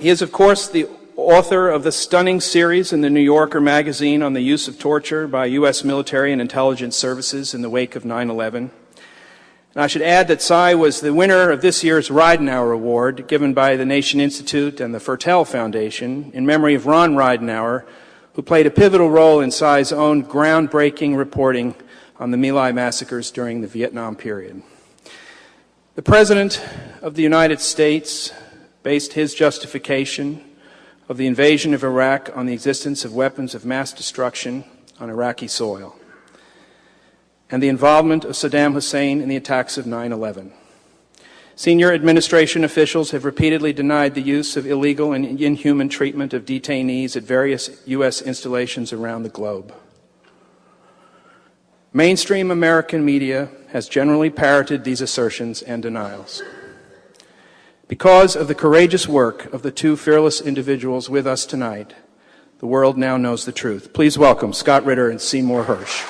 He is, of course, the author of the stunning series in the New Yorker magazine on the use of torture by U.S. military and intelligence services in the wake of 9/11. And I should add that Cy was the winner of this year's Ridenhour Award, given by the Nation Institute and the Fertel Foundation, in memory of Ron Ridenhour, who played a pivotal role in Cy's own groundbreaking reporting on the My Lai massacres during the Vietnam period. The President of the United States based his justification of the invasion of Iraq on the existence of weapons of mass destruction on Iraqi soil, and the involvement of Saddam Hussein in the attacks of 9/11. Senior administration officials have repeatedly denied the use of illegal and inhuman treatment of detainees at various U.S. installations around the globe. Mainstream American media has generally parroted these assertions and denials. Because of the courageous work of the two fearless individuals with us tonight, the world now knows the truth. Please welcome Scott Ritter and Seymour Hersh.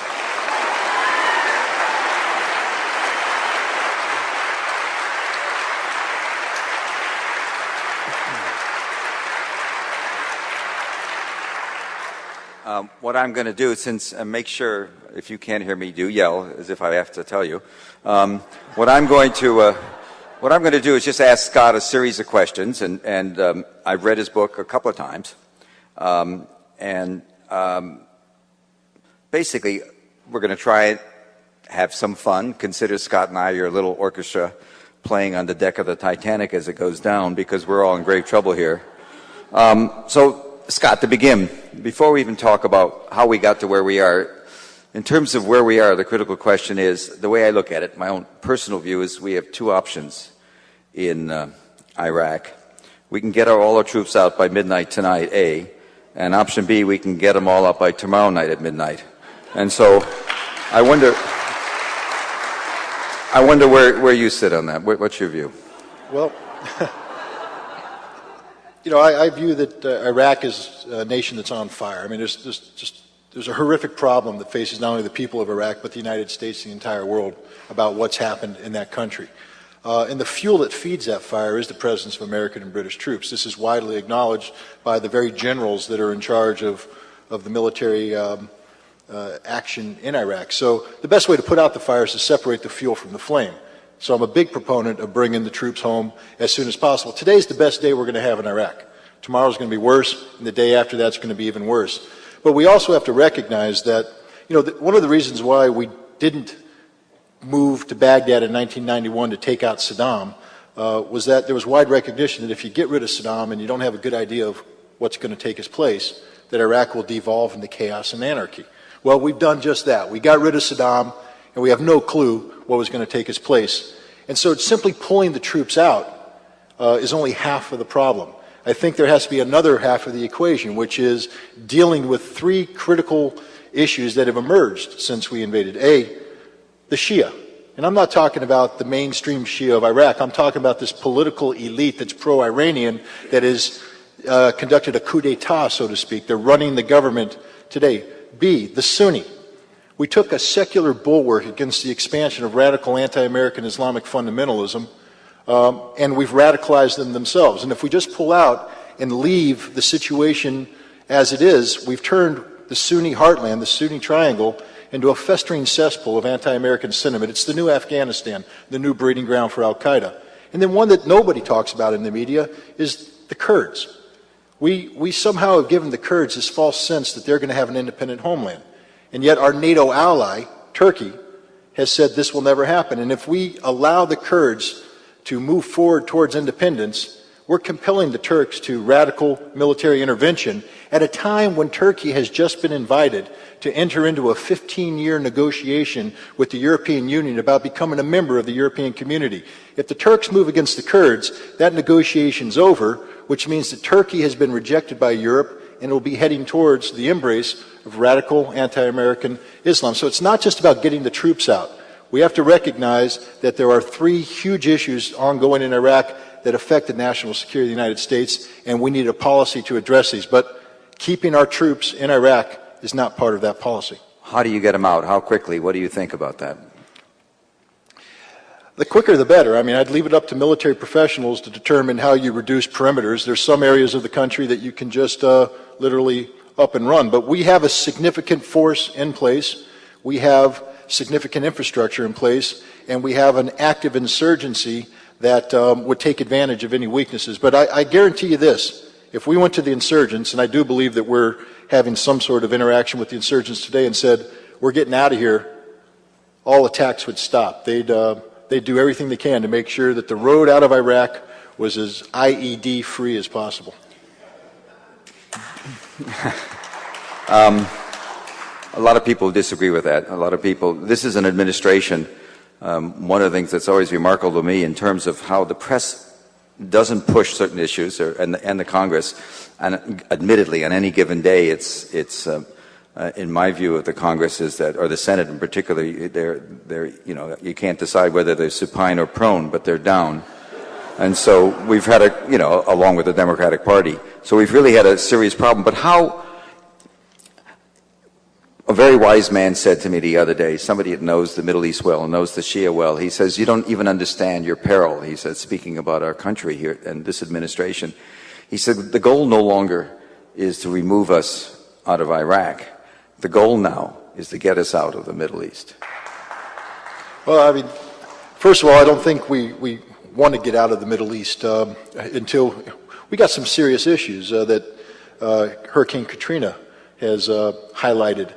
What I'm going to do, since make sure if you can't hear me, do yell as if I have to tell you. What I'm going to do is just ask Scott a series of questions, and I've read his book a couple of times, basically we're going to try and have some fun. Consider Scott and I your little orchestra playing on the deck of the Titanic as it goes down, because we're all in grave trouble here. So Scott, to begin, before we even talk about how we got to where we are, in terms of where we are, the critical question is, the way I look at it, my own personal view is we have two options in Iraq. We can get all our troops out by midnight tonight, A, and option B, we can get them all out by tomorrow night at midnight. And so I wonder where you sit on that. What's your view? Well, you know, I view that Iraq is a nation that's on fire. I mean, there's a horrific problem that faces not only the people of Iraq, but the United States and the entire world about what's happened in that country. And the fuel that feeds that fire is the presence of American and British troops. This is widely acknowledged by the very generals that are in charge of the military action in Iraq. So the best way to put out the fire is to separate the fuel from the flame. So I'm a big proponent of bringing the troops home as soon as possible. Today's the best day we're going to have in Iraq. Tomorrow's going to be worse, and the day after that's going to be even worse. But we also have to recognize that, you know, one of the reasons why we didn't move to Baghdad in 1991 to take out Saddam was that there was wide recognition that if you get rid of Saddam and you don't have a good idea of what's going to take his place, that Iraq will devolve into chaos and anarchy. Well, we've done just that. We got rid of Saddam, and we have no clue what was going to take his place. And so simply pulling the troops out is only half of the problem. I think there has to be another half of the equation, which is dealing with three critical issues that have emerged since we invaded. A, the Shia. And I'm not talking about the mainstream Shia of Iraq. I'm talking about this political elite that's pro-Iranian that has conducted a coup d'etat, so to speak. They're running the government today. B, the Sunni. We took a secular bulwark against the expansion of radical anti-American Islamic fundamentalism, and we've radicalized them themselves. And if we just pull out and leave the situation as it is, we've turned the Sunni heartland, the Sunni triangle, into a festering cesspool of anti-American sentiment. It's the new Afghanistan, the new breeding ground for al-Qaeda. And then one that nobody talks about in the media is the Kurds. We somehow have given the Kurds this false sense that they're going to have an independent homeland. And yet our NATO ally, Turkey, has said this will never happen. And if we allow the Kurds to move forward towards independence, we're compelling the Turks to radical military intervention at a time when Turkey has just been invited to enter into a 15-year negotiation with the European Union about becoming a member of the European community. If the Turks move against the Kurds, that negotiation's over, which means that Turkey has been rejected by Europe and will be heading towards the embrace of radical anti-American Islam. So it's not just about getting the troops out. We have to recognize that there are three huge issues ongoing in Iraq that affect the national security of the United States, and we need a policy to address these. But keeping our troops in Iraq is not part of that policy. How do you get them out? How quickly? What do you think about that? The quicker the better. I mean, I'd leave it up to military professionals to determine how you reduce perimeters. There's some areas of the country that you can just literally up and run. But we have a significant force in place. We have significant infrastructure in place. And we have an active insurgency that would take advantage of any weaknesses. But I guarantee you this. If we went to the insurgents, and I do believe that we're having some sort of interaction with the insurgents today, and said, we're getting out of here, all attacks would stop. They'd do everything they can to make sure that the road out of Iraq was as IED free as possible. A lot of people disagree with that. A lot of people, this is an administration, one of the things that's always remarkable to me in terms of how the press doesn't push certain issues, and the Congress, and admittedly on any given day it's in my view of the Congress is that, or the Senate in particular, they're you can't decide whether they're supine or prone, but they're down. And so we've had along with the Democratic Party, so we've really had a serious problem. But how, a very wise man said to me the other day, somebody that knows the Middle East well, knows the Shia well, he says, you don't even understand your peril. He said, speaking about our country here and this administration, he said, the goal no longer is to remove us out of Iraq. The goal now is to get us out of the Middle East. Well, I mean, first of all, I don't think we want to get out of the Middle East until we got some serious issues that Hurricane Katrina has highlighted.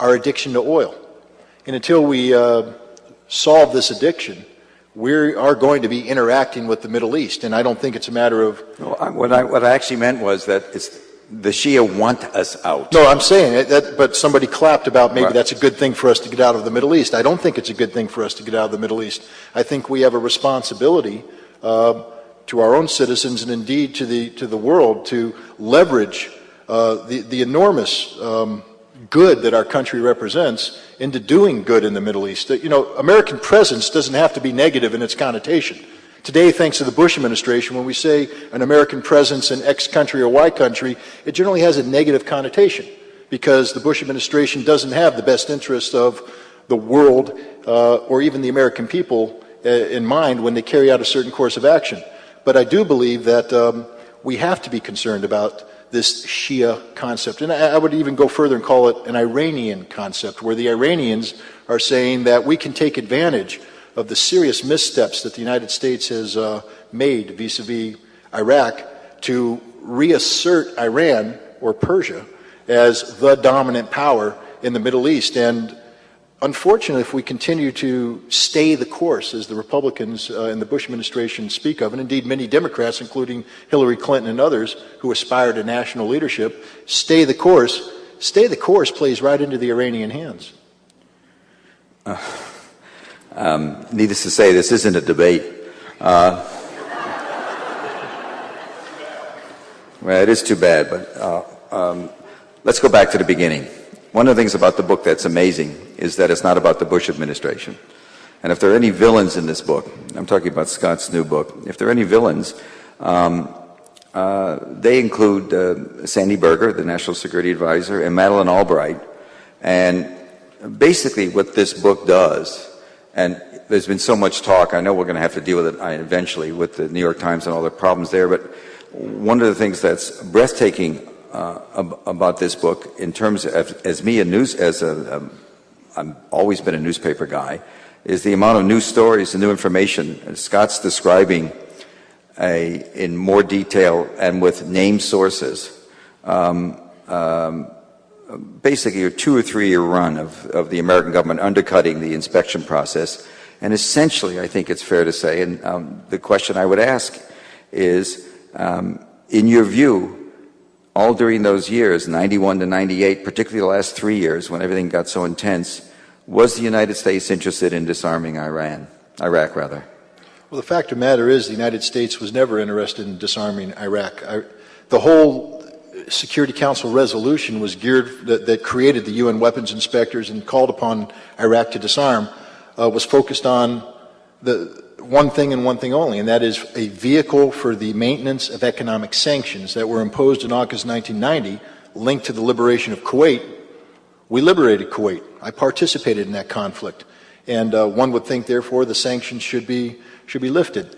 Our addiction to oil. And until we solve this addiction, we are going to be interacting with the Middle East. And I don't think it's a matter of... What I actually meant was that the Shia want us out. No, I'm saying that, but somebody clapped about maybe that's a good thing for us to get out of the Middle East. I don't think it's a good thing for us to get out of the Middle East. I think we have a responsibility to our own citizens and indeed to the world to leverage the enormous good that our country represents into doing good in the Middle East. American presence doesn't have to be negative in its connotation. Today, thanks to the Bush administration, when we say an American presence in X country or Y country, it generally has a negative connotation because the Bush administration doesn't have the best interests of the world or even the American people in mind when they carry out a certain course of action. But I do believe that we have to be concerned about this Shia concept. And I would even go further and call it an Iranian concept, where the Iranians are saying that we can take advantage of the serious missteps that the United States has made vis-a-vis Iraq to reassert Iran or Persia as the dominant power in the Middle East. And unfortunately, if we continue to stay the course, as the Republicans in the Bush administration speak of, and indeed many Democrats, including Hillary Clinton and others who aspire to national leadership, stay the course plays right into the Iranian hands. Needless to say, this isn't a debate. Well, it is too bad, but let's go back to the beginning. One of the things about the book that's amazing is that it's not about the Bush administration. And if there are any villains in this book, I'm talking about Scott's new book, if there are any villains, they include Sandy Berger, the National Security Advisor, and Madeleine Albright. And basically what this book does, and there's been so much talk, I know we're going to have to deal with it eventually with the New York Times and all the problems there, but one of the things that's breathtaking about this book, in terms of, I've always been a newspaper guy, is the amount of news stories and new information. And Scott's describing in more detail and with named sources, basically a 2 or 3 year run of the American government undercutting the inspection process. And essentially, I think it's fair to say, and the question I would ask is, in your view, all during those years, 91 to 98, particularly the last 3 years when everything got so intense, was the United States interested in disarming Iraq? Well, the fact of the matter is the United States was never interested in disarming Iraq. The whole Security Council resolution was geared, that created the UN weapons inspectors and called upon Iraq to disarm, was focused on the one thing and one thing only, and that is a vehicle for the maintenance of economic sanctions that were imposed in August 1990, linked to the liberation of Kuwait. We liberated Kuwait. I participated in that conflict. And one would think, therefore, the sanctions should be lifted.